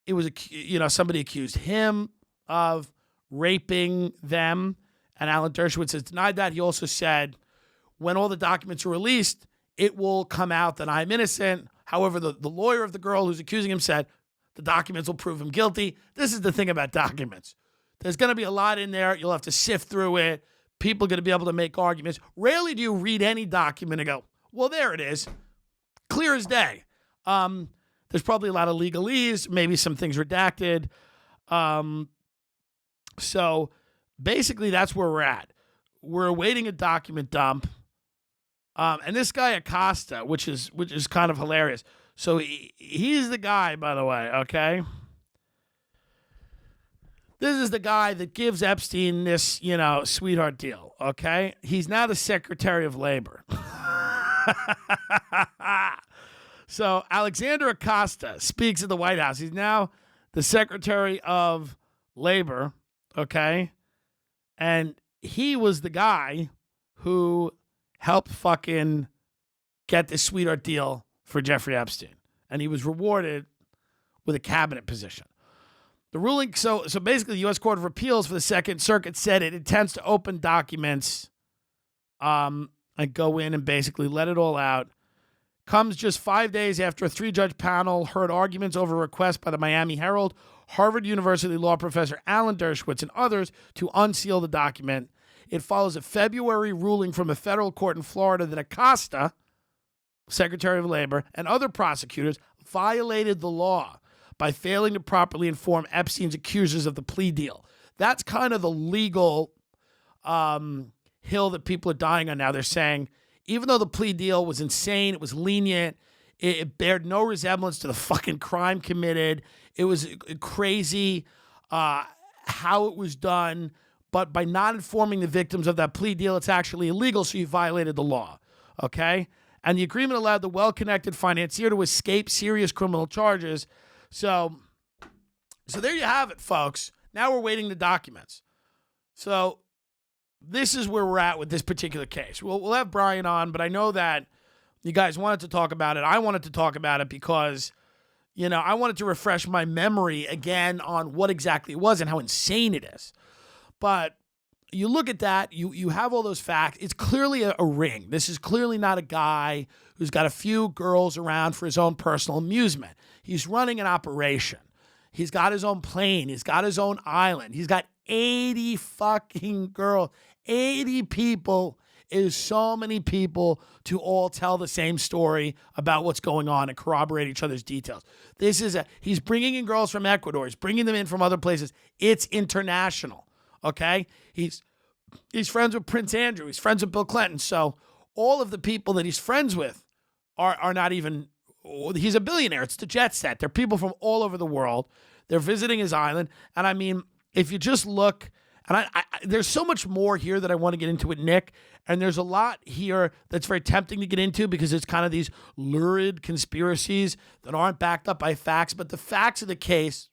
It was, somebody accused him of raping them, and Alan Dershowitz has denied that. He also said, when all the documents are released, it will come out that I'm innocent. However, the lawyer of the girl who's accusing him said the documents will prove him guilty. This is the thing about documents. There's going to be a lot in there. You'll have to sift through it, people are going to be able to make arguments. Rarely do you read any document and go, well, there it is. Clear as day. There's probably a lot of legalese, maybe some things redacted. So basically that's where we're at. We're awaiting a document dump. And this guy Acosta, which is kind of hilarious. So he's the guy, by the way, okay? This is the guy that gives Epstein this, sweetheart deal, okay? He's now the Secretary of Labor. So Alexander Acosta speaks at the White House. He's now the Secretary of Labor, okay? And he was the guy who helped fucking get this sweetheart deal for Jeffrey Epstein. And he was rewarded with a cabinet position. The ruling, so basically the U.S. Court of Appeals for the Second Circuit said it intends to open documents and go in and basically let it all out. Comes just 5 days after a 3-judge panel heard arguments over a request by the Miami Herald, Harvard University law professor Alan Dershowitz, and others to unseal the document. It follows a February ruling from a federal court in Florida that Acosta, Secretary of Labor, and other prosecutors violated the law by failing to properly inform Epstein's accusers of the plea deal. That's kind of the legal hill that people are dying on now. They're saying, even though the plea deal was insane, it was lenient, it bared no resemblance to the fucking crime committed. It was crazy how it was done. But by not informing the victims of that plea deal, it's actually illegal, so you violated the law, okay? And the agreement allowed the well-connected financier to escape serious criminal charges. So there you have it, folks. Now we're waiting the documents. So this is where we're at with this particular case. We'll have Brian on, but I know that you guys wanted to talk about it. I wanted to talk about it because, I wanted to refresh my memory again on what exactly it was and how insane it is. But you look at that, you have all those facts. It's clearly a ring. This is clearly not a guy who's got a few girls around for his own personal amusement. He's running an operation. He's got his own plane. He's got his own island. He's got 80 fucking girls. 80 people is so many people to all tell the same story about what's going on and corroborate each other's details. He's bringing in girls from Ecuador. He's bringing them in from other places. It's international. Okay, he's friends with Prince Andrew. He's friends with Bill Clinton. So all of the people that he's friends with are not even. He's a billionaire. It's the jet set. They're people from all over the world. They're visiting his island. And I mean, if you just look, and I there's so much more here that I want to get into with Nick. And there's a lot here that's very tempting to get into because it's kind of these lurid conspiracies that aren't backed up by facts. But the facts of the case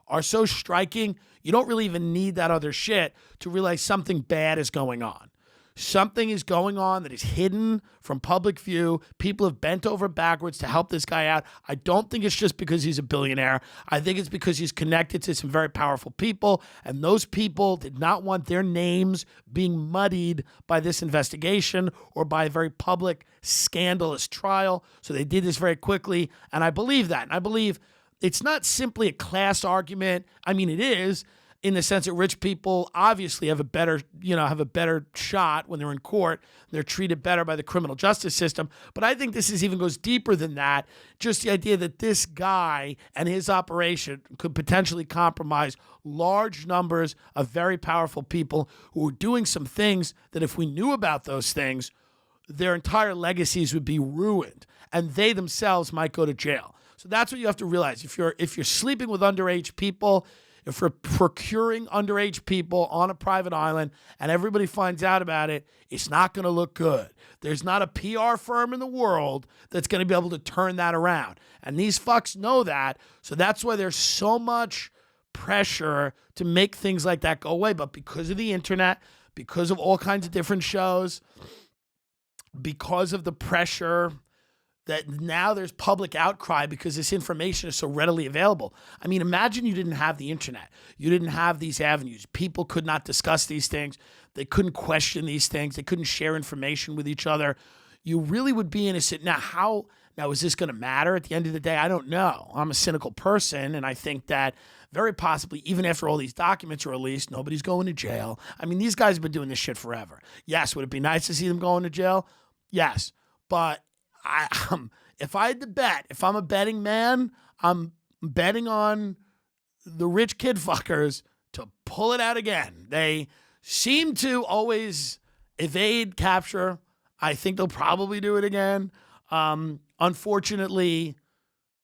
are so striking, you don't really even need that other shit to realize something bad is going on. Something is going on that is hidden from public view. People have bent over backwards to help this guy out. I don't think it's just because he's a billionaire. I think it's because he's connected to some very powerful people, and those people did not want their names being muddied by this investigation or by a very public, scandalous trial. So they did this very quickly, and I believe that. And I believe it's not simply a class argument. I mean, it is in the sense that rich people obviously have a better shot when they're in court. They're treated better by the criminal justice system. But I think this even goes deeper than that. Just the idea that this guy and his operation could potentially compromise large numbers of very powerful people who are doing some things that if we knew about those things, their entire legacies would be ruined and they themselves might go to jail. So that's what you have to realize. If you're sleeping with underage people, if you're procuring underage people on a private island and everybody finds out about it, it's not going to look good. There's not a PR firm in the world that's going to be able to turn that around. And these fucks know that. So that's why there's so much pressure to make things like that go away. But because of the internet, because of all kinds of different shows, because of the pressure that now there's public outcry because this information is so readily available. I mean, imagine you didn't have the internet. You didn't have these avenues. People could not discuss these things. They couldn't question these things. They couldn't share information with each other. You really would be in a sit. Now, is this going to matter at the end of the day? I don't know. I'm a cynical person, and I think that very possibly, even after all these documents are released, nobody's going to jail. I mean, these guys have been doing this shit forever. Yes, would it be nice to see them going to jail? Yes. But if I had to bet, if I'm a betting man, I'm betting on the rich kid fuckers to pull it out again. They seem to always evade capture. I think they'll probably do it again. Unfortunately,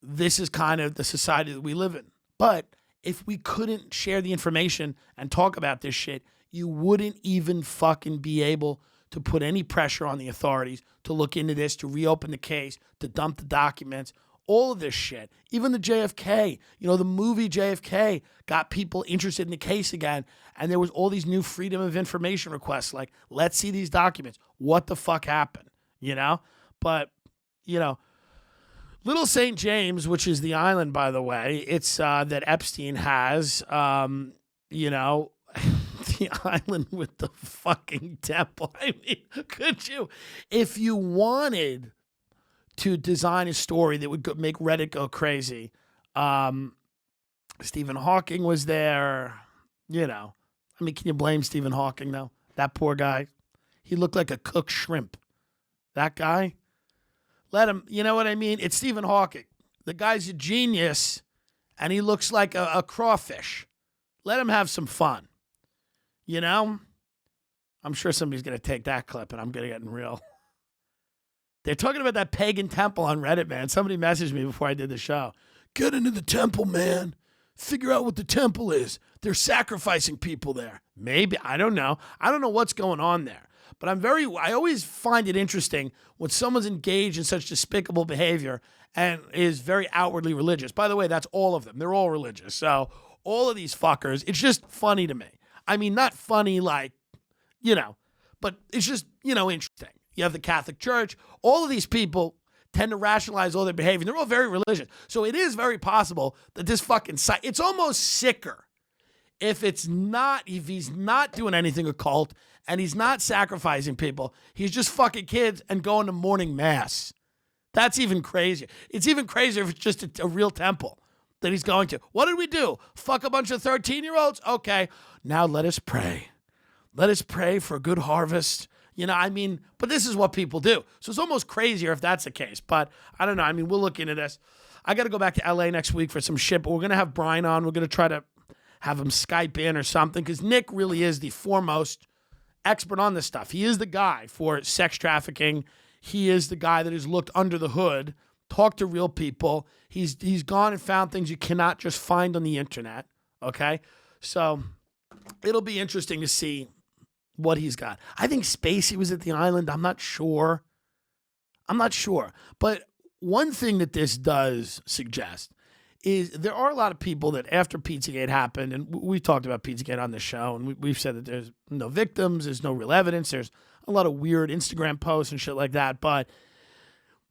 this is kind of the society that we live in. But if we couldn't share the information and talk about this shit, you wouldn't even fucking be able to put any pressure on the authorities to look into this, to reopen the case, to dump the documents, all of this shit. Even the JFK, the movie JFK got people interested in the case again, and there was all these new freedom of information requests like, let's see these documents. What the fuck happened? But, Little St. James, which is the island, by the way, it's that Epstein has, the island with the fucking temple. I mean, could you, if you wanted to design a story that would make Reddit go crazy, Stephen Hawking was there, can you blame Stephen Hawking, though? That poor guy. He looked like a cooked shrimp. That guy. Let him, you know what I mean? It's Stephen Hawking. The guy's a genius, and he looks like a crawfish. Let him have some fun. I'm sure somebody's going to take that clip, and I'm going to get real. They're talking about that pagan temple on Reddit, man. Somebody messaged me before I did the show. Get into the temple, man. Figure out what the temple is. They're sacrificing people there. Maybe. I don't know. I don't know what's going on there. But I always find it interesting when someone's engaged in such despicable behavior and is very outwardly religious. By the way, that's all of them. They're all religious. So all of these fuckers, it's just funny to me. I mean, not funny like, but it's just, interesting. You have the Catholic Church. All of these people tend to rationalize all their behavior. They're all very religious. So it is very possible that this fucking site, it's almost sicker if he's not doing anything occult and he's not sacrificing people. He's just fucking kids and going to morning mass. That's even crazier. It's even crazier if it's just a real temple that he's going to. What did we do? Fuck a bunch of 13-year-olds? Okay, now let us pray. Let us pray for a good harvest. But this is what people do. So it's almost crazier if that's the case. But I don't know. We'll look into this. I got to go back to LA next week for some shit, but we're going to have Brian on. We're going to try to have him Skype in or something because Nick really is the foremost expert on this stuff. He is the guy for sex trafficking. He is the guy that has looked under the hood, talked to real people. He's gone and found things you cannot just find on the internet, okay? So it'll be interesting to see what he's got. I think Spacey was at the island. I'm not sure. But one thing that this does suggest is there are a lot of people that after Pizzagate happened, and we've talked about Pizzagate on the show, and we've said that there's no victims, there's no real evidence, there's a lot of weird Instagram posts and shit like that, but,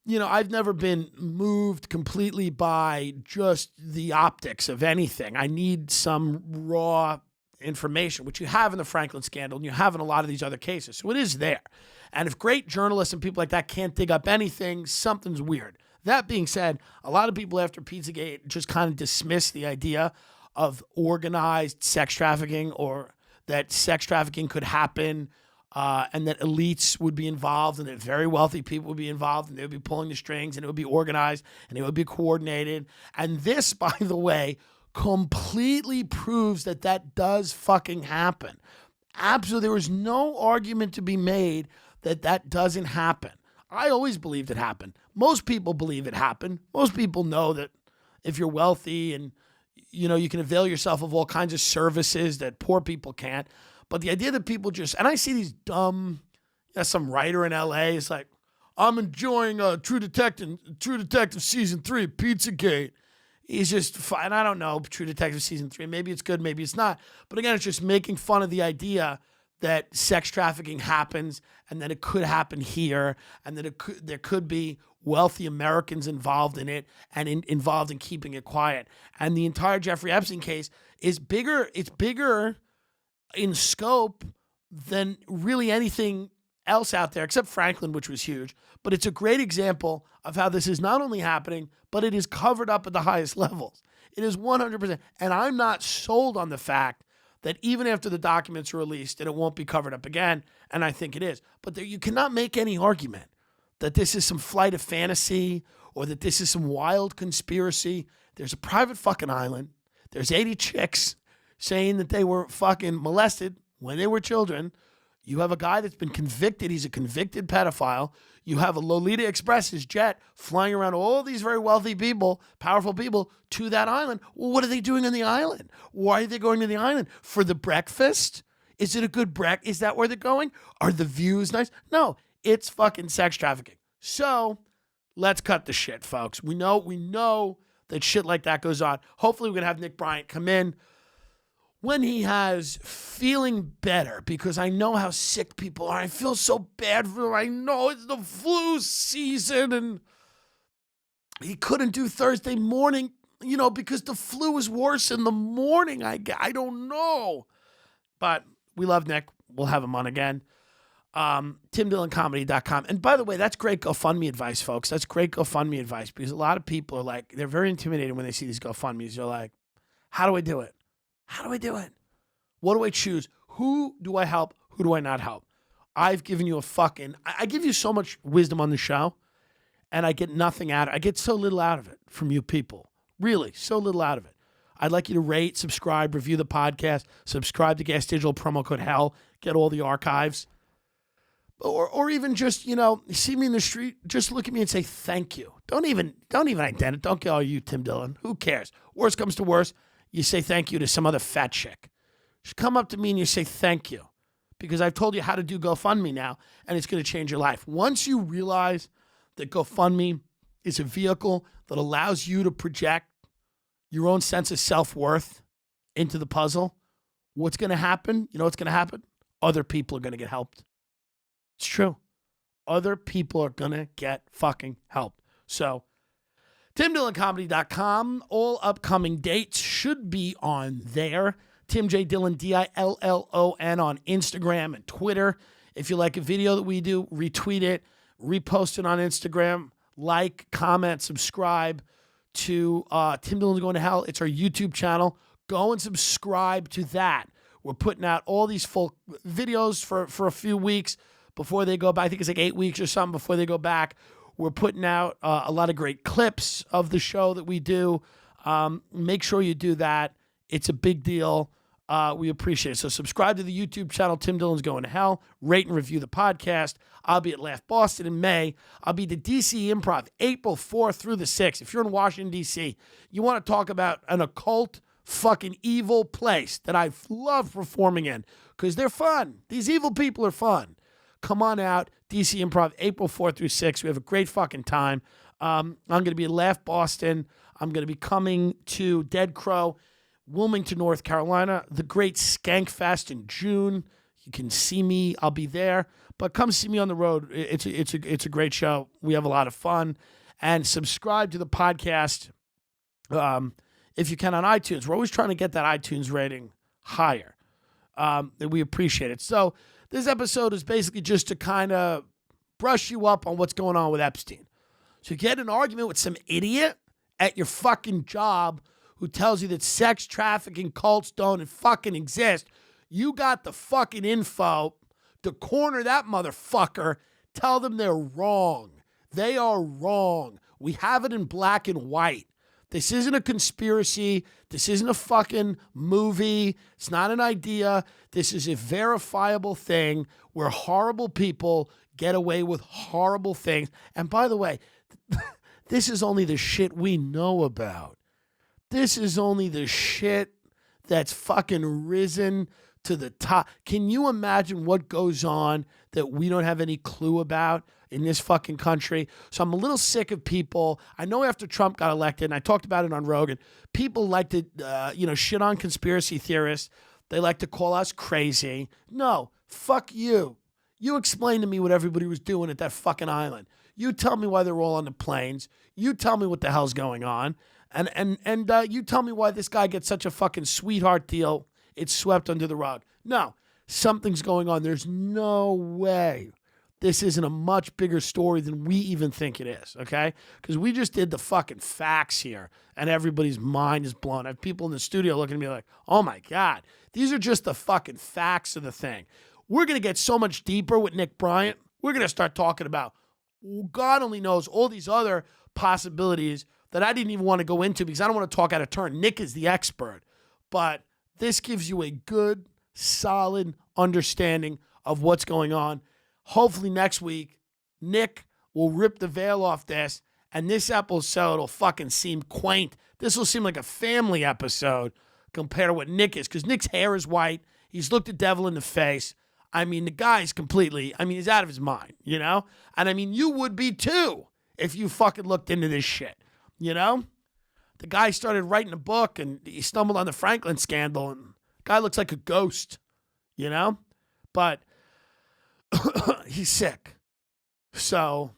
I've never been moved completely by just the optics of anything. I need some raw information, which you have in the Franklin scandal, and you have in a lot of these other cases, so it is there. And if great journalists and people like that can't dig up anything, something's weird. That being said, a lot of people after Pizzagate just kind of dismiss the idea of organized sex trafficking or that sex trafficking could happen and that elites would be involved and that very wealthy people would be involved and they would be pulling the strings and it would be organized and it would be coordinated. And this, by the way, completely proves that does fucking happen. Absolutely. There was no argument to be made that doesn't happen. I always believed it happened. Most people believe it happened. Most people know that if you're wealthy and, you can avail yourself of all kinds of services that poor people can't. But the idea that people and I see these dumb, some writer in LA is like, I'm enjoying True Detective Season 3, Pizzagate. He's just fine. I don't know, True Detective Season 3. Maybe it's good, maybe it's not. But again, it's just making fun of the idea that sex trafficking happens and that it could happen here and that there could be wealthy Americans involved in it and involved in keeping it quiet. And the entire Jeffrey Epstein case is bigger. It's bigger in scope than really anything else out there except Franklin, which was huge. But it's a great example of how this is not only happening, but it is covered up at the highest levels. It is 100%. And I'm not sold on the fact that even after the documents are released, that it won't be covered up again. And I think it is. But you cannot make any argument that this is some flight of fantasy or that this is some wild conspiracy. There's a private fucking island. There's 80 chicks saying that they were fucking molested when they were children. You have a guy that's been convicted. He's a convicted pedophile. You have a Lolita Express's jet flying around all these very wealthy people, powerful people, to that island. Well, what are they doing on the island? Why are they going to the island? For the breakfast? Is it a good breakfast? Is that where they're going? Are the views nice? No, it's fucking sex trafficking. So let's cut the shit, folks. We know that shit like that goes on. Hopefully we're going to have Nick Bryant come in when he has feeling better, because I know how sick people are. I feel so bad for him. I know it's the flu season, and he couldn't do Thursday morning, because the flu is worse in the morning. I don't know. But we love Nick. We'll have him on again. TimDillonComedy.com. And by the way, that's great GoFundMe advice, folks. That's great GoFundMe advice, because a lot of people are like, they're very intimidated when they see these GoFundMes. They're like, how do I do it? How do I do it? What do I choose? Who do I help? Who do I not help? I've given you I give you so much wisdom on the show, and I get nothing out of it. I get so little out of it from you people. Really, so little out of it. I'd like you to rate, subscribe, review the podcast, subscribe to Gas Digital, promo code HELL, get all the archives. Or even just, see me in the street, just look at me and say thank you. Don't even identify. Don't go, you Tim Dillon. Who cares? Worst comes to worst, you say thank you to some other fat chick. Just come up to me and you say thank you, because I've told you how to do GoFundMe now, and it's going to change your life. Once you realize that GoFundMe is a vehicle that allows you to project your own sense of self-worth into the puzzle, what's going to happen? You know what's going to happen? Other people are going to get helped. It's true. Other people are going to get fucking helped. So, TimDillonComedy.com. All upcoming dates should be on there. Tim J. Dillon, Dillon on Instagram and Twitter. If you like a video that we do, retweet it, repost it on Instagram, like, comment, subscribe to Tim Dillon's Going to Hell. It's our YouTube channel. Go and subscribe to that. We're putting out all these full videos for a few weeks before they go back. I think it's like 8 weeks or something before they go back. We're putting out a lot of great clips of the show that we do. Make sure you do that. It's a big deal. We appreciate it. So subscribe to the YouTube channel, Tim Dillon's Going to Hell. Rate and review the podcast. I'll be at Laugh Boston in May. I'll be at the DC Improv April 4th through the 6th. If you're in Washington, D.C., you want to talk about an occult, fucking evil place that I love performing in, because they're fun. These evil people are fun. Come on out, DC Improv, April 4th through 6th. We have a great fucking time. I'm going to be at Laugh Boston. I'm going to be coming to Dead Crow, Wilmington, North Carolina, the Great Skank Fest in June. You can see me. I'll be there. But come see me on the road. It's a great show. We have a lot of fun. And subscribe to the podcast if you can on iTunes. We're always trying to get that iTunes rating higher. We appreciate it. So this episode is basically just to kind of brush you up on what's going on with Epstein. So you get in an argument with some idiot at your fucking job who tells you that sex trafficking cults don't fucking exist. You got the fucking info to corner that motherfucker. Tell them they're wrong. They are wrong. We have it in black and white. This isn't a conspiracy. This isn't a fucking movie. It's not an idea. This is a verifiable thing where horrible people get away with horrible things. And by the way, this is only the shit we know about. This is only the shit that's fucking risen to the top. Can you imagine what goes on that we don't have any clue about in this fucking country? So I'm a little sick of people. I know after Trump got elected, and I talked about it on Rogan, people like to, shit on conspiracy theorists. They like to call us crazy. No, fuck you. You explain to me what everybody was doing at that fucking island. You tell me why they're all on the planes. You tell me what the hell's going on. And you tell me why this guy gets such a fucking sweetheart deal. It's swept under the rug. No, something's going on. There's no way this isn't a much bigger story than we even think it is, okay? Because we just did the fucking facts here, and everybody's mind is blown. I have people in the studio looking at me like, oh my God, these are just the fucking facts of the thing. We're going to get so much deeper with Nick Bryant. We're going to start talking about, God only knows, all these other possibilities that I didn't even want to go into because I don't want to talk out of turn. Nick is the expert. But this gives you a good, solid understanding of what's going on. Hopefully next week, Nick will rip the veil off this, and this episode will fucking seem quaint. This will seem like a family episode compared to what Nick is, because Nick's hair is white. He's looked the devil in the face. I mean, the guy's completely, he's out of his mind, you know? And I mean, you would be too if you fucking looked into this shit, you know? The guy started writing a book, and he stumbled on the Franklin scandal, and the guy looks like a ghost, you know? But he's sick. So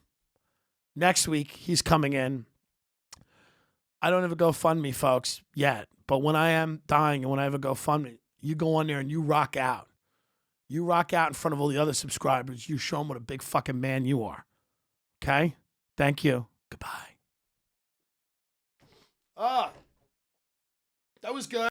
next week, he's coming in. I don't have a GoFundMe, folks, yet. But when I am dying and when I have a GoFundMe, you go on there and you rock out. You rock out in front of all the other subscribers. You show them what a big fucking man you are. Okay? Thank you. Goodbye. That was good.